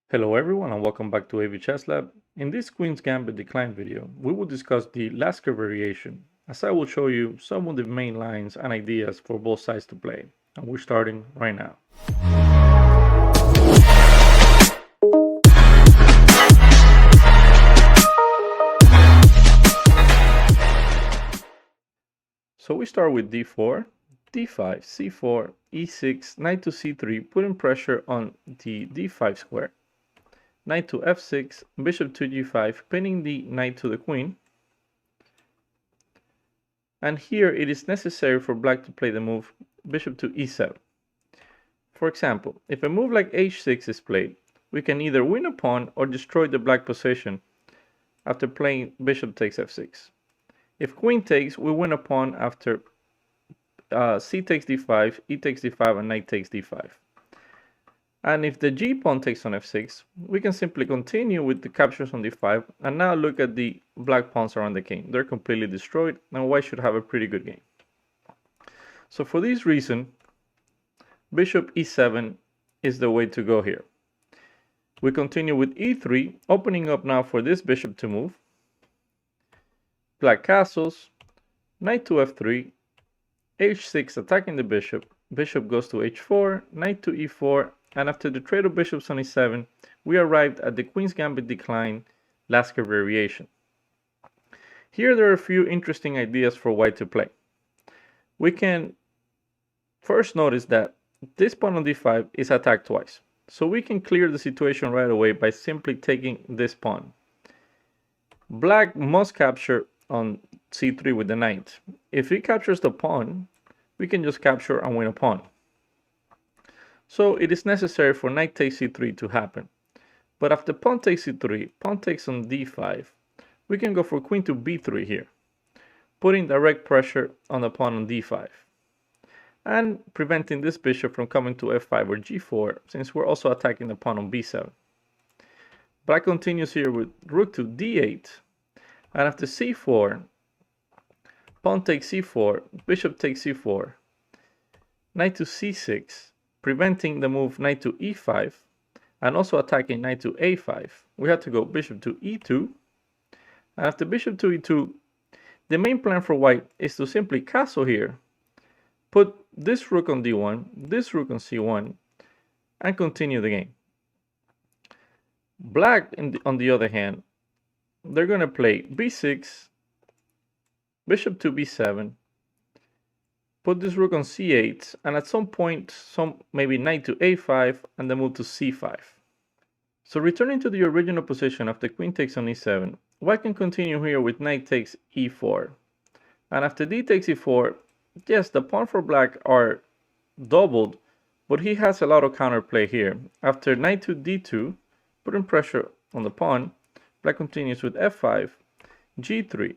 Hello everyone and welcome back to AV Chess Lab. In this Queen's Gambit decline video, we will discuss the Lasker Variation, as I will show you some of the main lines and ideas for both sides to play. And we're starting right now. So we start with d4, d5, c4, e6, knight to c3, putting pressure on the d5 square. Knight to f6, bishop to g5, pinning the knight to the queen. And here it is necessary for black to play the move bishop to e7. For example, if a move like h6 is played, we can either win a pawn or destroy the black position after playing bishop takes f6. If queen takes, we win a pawn after c takes d5, e takes d5, and knight takes d5. And if the g pawn takes on f6, we can simply continue with the captures on d5, and now look at the black pawns around the king. They're completely destroyed, and white should have a pretty good game. So for this reason, bishop e7 is the way to go here. We continue with e3, opening up now for this bishop to move. Black castles, knight to f3, h6 attacking the bishop, bishop goes to h4, knight to e4, and after the trade of bishops on e7, we arrived at the Queen's Gambit decline Lasker Variation. Here there are a few interesting ideas for white to play. We can first notice that this pawn on d5 is attacked twice, so we can clear the situation right away by simply taking this pawn. Black must capture on c3 with the knight. If he captures the pawn, we can just capture and win a pawn. So it is necessary for knight takes c3 to happen. But after pawn takes c3, pawn takes on d5, we can go for queen to b3 here, putting direct pressure on the pawn on d5, and preventing this bishop from coming to f5 or g4, since we're also attacking the pawn on b7. Black continues here with rook to d8, and after c4, pawn takes c4, bishop takes c4, knight to c6, preventing the move knight to e5, and also attacking knight to a5. We have to go bishop to e2, and after bishop to e2, the main plan for white is to simply castle here, put this rook on d1, this rook on c1, and continue the game. Black, on the other hand, they're going to play b6, bishop to b7, put this rook on c8, and at some point, maybe knight to a5, and then move to c5. So returning to the original position after queen takes on e7, white can continue here with knight takes e4. And after d takes e4, yes, the pawn for black are doubled, but he has a lot of counterplay here. After knight to d2, putting pressure on the pawn, black continues with f5, g3.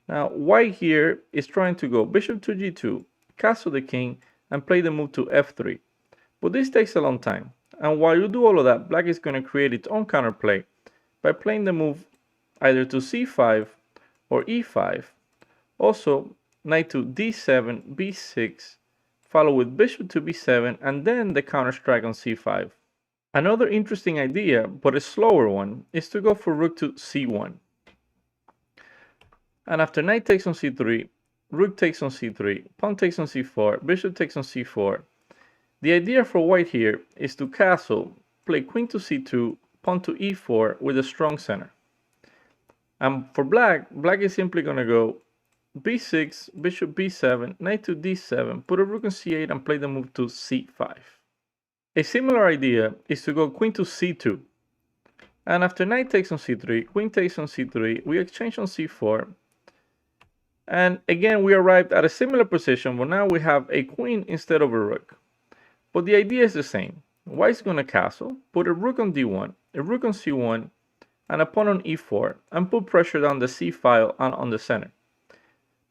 Now, white here is trying to go bishop to g2, castle the king, and play the move to f3. But this takes a long time. And while you do all of that, black is going to create its own counterplay by playing the move either to c5 or e5. Also, knight to d7, b6, follow with bishop to b7, and then the counter strike on c5. Another interesting idea, but a slower one, is to go for rook to c1. And after knight takes on c3, rook takes on c3, pawn takes on c4, bishop takes on c4. The idea for white here is to castle, play queen to c2, pawn to e4 with a strong center. And for black, black is simply going to go b6, bishop b7, knight to d7, put a rook on c8 and play the move to c5. A similar idea is to go queen to c2. And after knight takes on c3, queen takes on c3, we exchange on c4. And again, we arrived at a similar position, but now we have a queen instead of a rook. But the idea is the same. White's going to castle, put a rook on d1, a rook on c1, and a pawn on e4, and put pressure down the c file and on the center.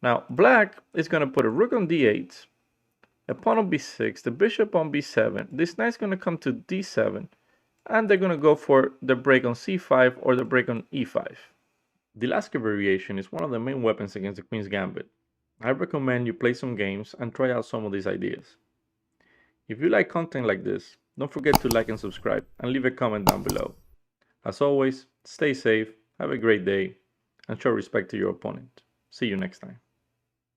Now, black is going to put a rook on d8, a pawn on b6, the bishop on b7. This knight's going to come to d7, and they're going to go for the break on c5 or the break on e5. The Lasker Variation is one of the main weapons against the Queen's Gambit. I recommend you play some games and try out some of these ideas. If you like content like this, Don't forget to like and subscribe and leave a comment down below. As always, stay safe, have a great day, and show respect to your opponent. See you next time.